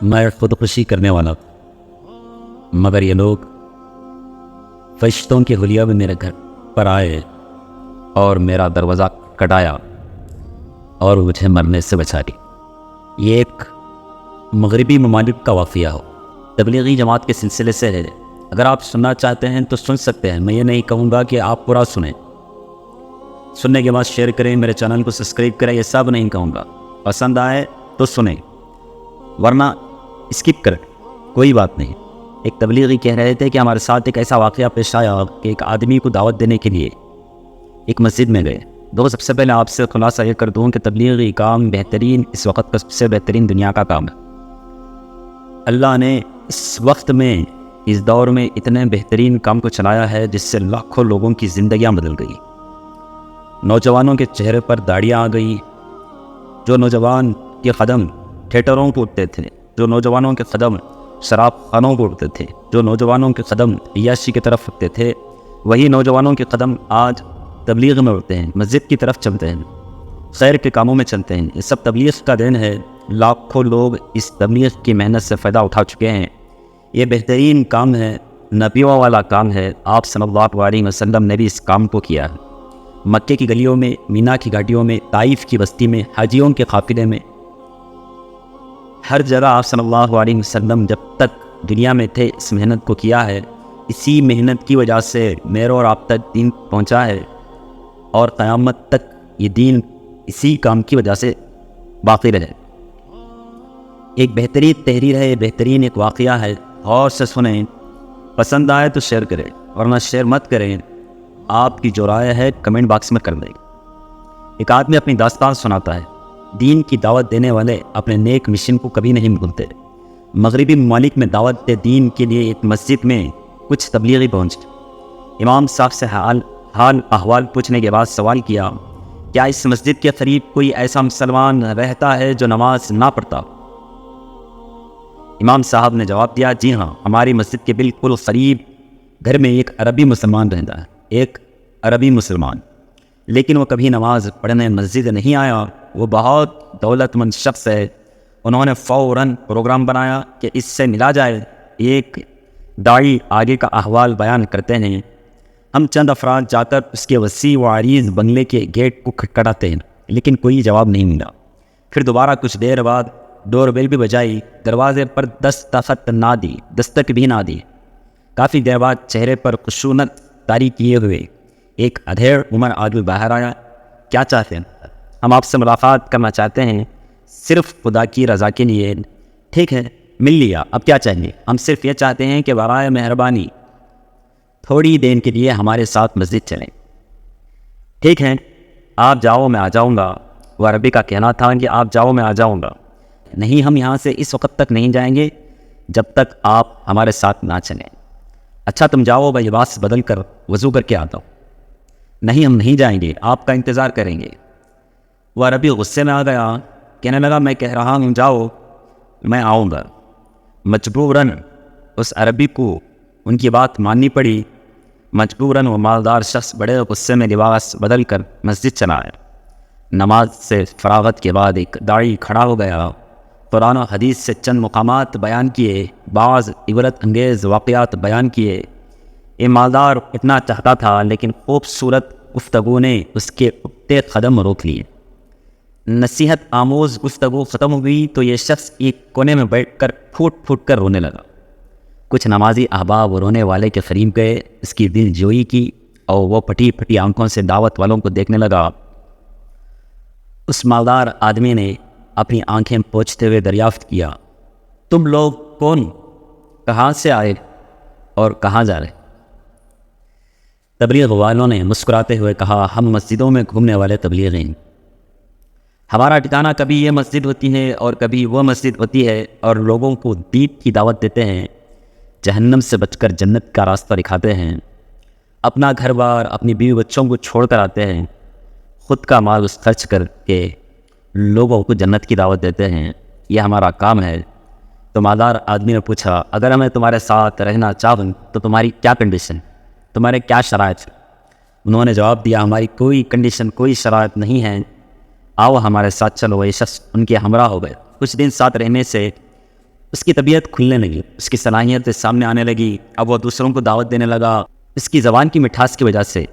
میں خودکشی کرنے والا تھا، مگر یہ لوگ فرشتوں کے حلیہ میں میرے گھر پر آئے اور میرا دروازہ کٹایا اور مجھے مرنے سے بچا لی۔ یہ ایک مغربی ممالک کا واقعہ ہو، تبلیغی جماعت کے سلسلے سے ہے۔ اگر آپ سننا چاہتے ہیں تو سن سکتے ہیں، میں یہ نہیں کہوں گا کہ آپ پورا سنیں۔ سننے کے بعد شیئر کریں، میرے چینل کو سبسکرائب کریں، یہ سب نہیں کہوں گا۔ پسند آئے تو سنیں، ورنہ اسکپ کریں، کوئی بات نہیں۔ ایک تبلیغی کہہ رہے تھے کہ ہمارے ساتھ ایک ایسا واقعہ پیش آیا کہ ایک آدمی کو دعوت دینے کے لیے ایک مسجد میں گئے۔ سب سے پہلے آپ سے خلاصہ یہ کر دوں کہ تبلیغی کام بہترین، اس وقت کا سب سے بہترین دنیا کا کام ہے۔ اللہ نے اس وقت میں، اس دور میں اتنے بہترین کام کو چلایا ہے جس سے لاکھوں لوگوں کی زندگیاں بدل گئی۔ نوجوانوں کے چہرے پر داڑیاں آ گئی، جو نوجوان کے قدم تھیٹروں کو اٹھتے تھے، جو نوجوانوں کے قدم شراب خانوں کو اٹھتے تھے، جو نوجوانوں کے قدم عیاشی کی طرف اٹھتے تھے، وہی نوجوانوں کے قدم آج تبلیغ میں اٹھتے ہیں، مسجد کی طرف چلتے ہیں، خیر کے کاموں میں چلتے ہیں۔ یہ سب تبلیغ کا دین ہے۔ لاکھوں لوگ اس تبلیغ کی محنت سے فائدہ اٹھا چکے ہیں۔ یہ بہترین کام ہے، نبیوں والا کام ہے۔ آپ صلی اللہ علیہ وسلم نے بھی اس کام کو کیا ہے۔ مکے کی گلیوں میں، مینا کی گھاٹیوں میں، طائف کی بستی میں، حاجیوں کے قافلے میں، ہر جگہ آپ صلی اللہ علیہ وسلم جب تک دنیا میں تھے اس محنت کو کیا ہے۔ اسی محنت کی وجہ سے میرے اور آپ تک دین پہنچا ہے، اور قیامت تک یہ دین اسی کام کی وجہ سے باقی رہے۔ ایک بہترین تحریر ہے، بہترین ایک واقعہ ہے، غور سے سنیں۔ پسند آئے تو شیئر کریں، ورنہ شیئر مت کریں۔ آپ کی جو رائے ہے کمنٹ باکس میں کر دیں۔ ایک آدمی اپنی داستان سناتا ہے۔ دین کی دعوت دینے والے اپنے نیک مشن کو کبھی نہیں بھولتے۔ مغربی ممالک میں دعوت دین کے لیے ایک مسجد میں کچھ تبلیغی پہنچے۔ امام صاحب سے حال احوال پوچھنے کے بعد سوال کیا، کیا اس مسجد کے قریب کوئی ایسا مسلمان رہتا ہے جو نماز نہ پڑھتا؟ امام صاحب نے جواب دیا، جی ہاں، ہماری مسجد کے بالکل قریب گھر میں ایک عربی مسلمان رہتا ہے، ایک عربی مسلمان، لیکن وہ کبھی نماز پڑھنے مسجد نہیں آیا۔ وہ بہت دولت مند شخص ہے۔ انہوں نے فوراً پروگرام بنایا کہ اس سے ملا جائے۔ ایک داعی آگے کا احوال بیان کرتے ہیں، ہم چند افراد جا کر اس کے وسیع و عریض بنگلے کے گیٹ کو کھٹکھٹاتے ہیں، لیکن کوئی جواب نہیں ملا۔ پھر دوبارہ کچھ دیر بعد ڈور بیل بھی بجائی، دروازے پر دستک بھی نہ دی۔ کافی دیر بعد چہرے پر خشونت طاری کیے ہوئے ایک ادھیڑ عمر آدمی باہر آیا۔ کیا چاہتے ہیں؟ ہم آپ سے ملاقات کرنا چاہتے ہیں، صرف خدا کی رضا کے لیے۔ ٹھیک ہے، مل لیا، اب کیا چاہیے؟ ہم صرف یہ چاہتے ہیں کہ برائے مہربانی تھوڑی دیر کے لیے ہمارے ساتھ مسجد چلیں۔ ٹھیک ہے، آپ جاؤ، میں آ جاؤں گا۔ وہ عربی کا کہنا تھا کہ آپ جاؤ، میں آ جاؤں گا۔ نہیں، ہم یہاں سے اس وقت تک نہیں جائیں گے جب تک آپ ہمارے ساتھ نہ چلیں۔ اچھا تم جاؤ، میں لباس بدل کر وضو کر کے آتا ہوں۔ نہیں، ہم نہیں جائیں گے، آپ کا انتظار کریں گے۔ وہ عربی غصے میں آ گیا، کہنے لگا، میں کہہ رہا ہوں جاؤ، میں آؤں گا۔ مجبوراً اس عربی کو ان کی بات ماننی پڑی۔ مجبوراً وہ مالدار شخص بڑے غصے میں لباس بدل کر مسجد چلا آیا۔ نماز سے فراغت کے بعد ایک داعی کھڑا ہو گیا، قرآن و حدیث سے چند مقامات بیان کیے، بعض عبرت انگیز واقعات بیان کیے۔ یہ مالدار اتنا چاہتا تھا، لیکن خوبصورت گفتگو نے اس کے اٹھتے قدم روک لیے۔ نصیحت آموز گفتگو ختم ہوئی تو یہ شخص ایک کونے میں بیٹھ کر پھوٹ پھوٹ کر رونے لگا۔ کچھ نمازی احباب رونے والے کے قریب گئے، اس کی دل جوئی کی، اور وہ پھٹی پھٹی آنکھوں سے دعوت والوں کو دیکھنے لگا۔ اس مالدار آدمی نے اپنی آنکھیں پوچھتے ہوئے دریافت کیا، تم لوگ کون، کہاں سے آئے اور کہاں جا رہے؟ تبلیغ والوں نے مسکراتے ہوئے کہا، ہم مسجدوں میں گھومنے والے تبلیغی ہیں۔ ہمارا ٹھکانہ کبھی یہ مسجد ہوتی ہے اور کبھی وہ مسجد ہوتی ہے، اور لوگوں کو دین کی دعوت دیتے ہیں، جہنم سے بچ کر جنت کا راستہ دکھاتے ہیں، اپنا گھر بار، اپنی بیوی بچوں کو چھوڑ کر آتے ہیں، خود کا مال خرچ کر کے لوگوں کو جنت کی دعوت دیتے ہیں۔ یہ ہمارا کام ہے۔ تو مالدار آدمی نے پوچھا، اگر میں تمہارے ساتھ رہنا چاہوں تو تمہاری کیا کنڈیشن، تمہارے کیا شرائط؟ انہوں نے جواب دیا، ہماری کوئی کنڈیشن، کوئی شرائط نہیں ہے، آؤ ہمارے ساتھ چلو۔ یہ شخص ان کے ہمراہ ہو گئے۔ کچھ دن ساتھ رہنے سے اس کی طبیعت کھلنے لگی، اس کی صلاحیت سامنے آنے لگی، اب وہ دوسروں کو دعوت دینے لگا۔ اس کی زبان کی مٹھاس کی وجہ سے،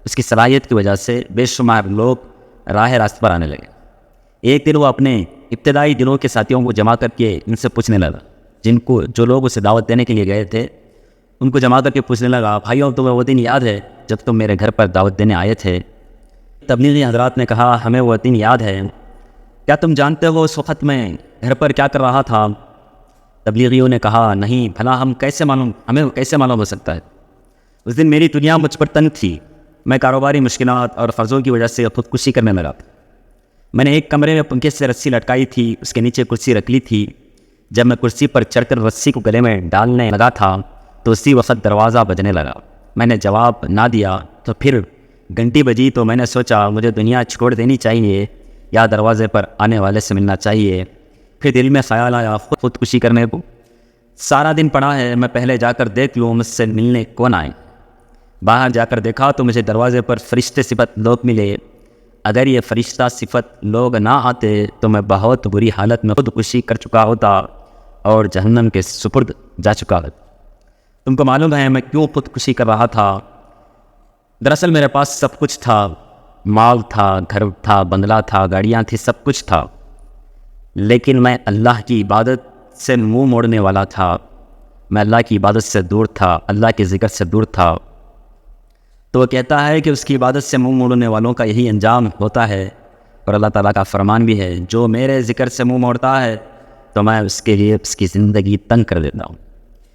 اس کی صلاحیت کی وجہ سے بے شمار لوگ راہ راست پر آنے لگے۔ ایک دن وہ اپنے ابتدائی دنوں کے ساتھیوں کو جمع کر کے ان سے پوچھنے لگا، جو لوگ اسے دعوت دینے کے لیے گئے تھے ان کو جمع کر کے پوچھنے لگا، بھائیوں تمہیں وہ دن یاد ہے جب تم میرے گھر پر دعوت دینے آئے تھے؟ تبلیغی حضرات نے کہا، ہمیں وہ دن یاد ہے۔ کیا تم جانتے ہو اس وقت میں گھر پر کیا کر رہا تھا؟ تبلیغیوں نے کہا، نہیں، بھلا ہمیں کیسے معلوم ہو سکتا ہے؟ اس دن میری دنیا مجھ پر تنگ تھی، میں کاروباری مشکلات اور قرضوں کی وجہ سے خودکشی کرنے لگا۔ میں نے ایک کمرے میں پنکھے سے رسی لٹکائی تھی، اس کے نیچے کرسی رکھ لی تھی۔ جب میں کرسی پر چڑھ کر رسی کو گلے میں ڈالنے لگا تھا تو اسی وقت دروازہ بجنے لگا۔ میں نے جواب نہ دیا تو پھر گھنٹی بجی تو میں نے سوچا مجھے دنیا چھوڑ دینی چاہیے یا دروازے پر آنے والے سے ملنا چاہیے۔ پھر دل میں خیال آیا خودکشی کرنے کو۔ سارا دن پڑا ہے، میں پہلے جا کر دیکھ لوں مجھ سے ملنے کون آئے۔ باہر جا کر دیکھا تو مجھے دروازے پر فرشتے صفت لوگ ملے۔ اگر یہ فرشتہ صفت لوگ نہ آتے تو میں بہت بری حالت میں خودکشی کر چکا ہوتا اور جہنم کے سپرد جا چکا ہوتا۔ تم کو معلوم ہے میں کیوں خودکشی کر رہا تھا؟ دراصل میرے پاس سب کچھ تھا، مال تھا، گھر تھا، بنگلہ تھا، گاڑیاں تھیں، سب کچھ تھا، لیکن میں اللہ کی عبادت سے منہ موڑنے والا تھا۔ میں اللہ کی عبادت سے دور تھا، اللہ کے ذکر سے دور تھا۔ تو وہ کہتا ہے کہ اس کی عبادت سے منہ موڑنے والوں کا یہی انجام ہوتا ہے، اور اللہ تعالیٰ کا فرمان بھی ہے، جو میرے ذکر سے منہ موڑتا ہے تو میں اس کے لیے اس کی زندگی تنگ کر دیتا ہوں۔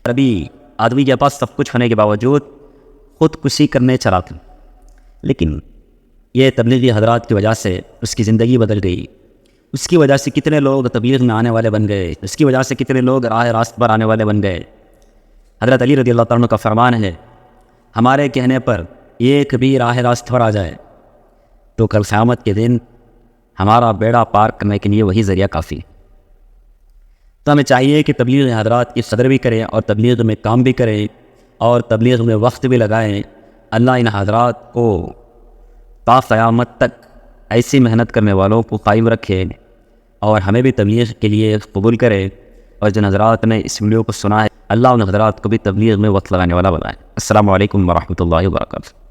ابھی آدمی کے پاس سب کچھ ہونے کے باوجود خودکشی کرنے چلا تھا، لیکن یہ تبلیغی حضرات کی وجہ سے اس کی زندگی بدل گئی۔ اس کی وجہ سے کتنے لوگ تبلیغ میں آنے والے بن گئے، اس کی وجہ سے کتنے لوگ راہ راست پر آنے والے بن گئے۔ حضرت علی رضی اللہ تعالیٰ عنہ کا فرمان ہے، ہمارے کہنے پر ایک بھی راہ راست پر آ جائے تو کل قیامت کے دن ہمارا بیڑا پار کرنے کے لیے وہی ذریعہ کافی۔ تو ہمیں چاہیے کہ تبلیغ حضرات کی قدر بھی کریں اور تبلیغ میں کام بھی کریں اور تبلیغ میں وقت بھی لگائیں۔ اللہ ان حضرات کو تا قیامت تک ایسی محنت کرنے والوں کو قائم رکھے اور ہمیں بھی تبلیغ کے لیے قبول کرے، اور جن حضرات نے اس ویڈیو کو سنا ہے اللہ ان حضرات کو بھی تبلیغ میں وقت لگانے والا بنائے۔ السلام علیکم ورحمۃ اللہ وبرکاتہ۔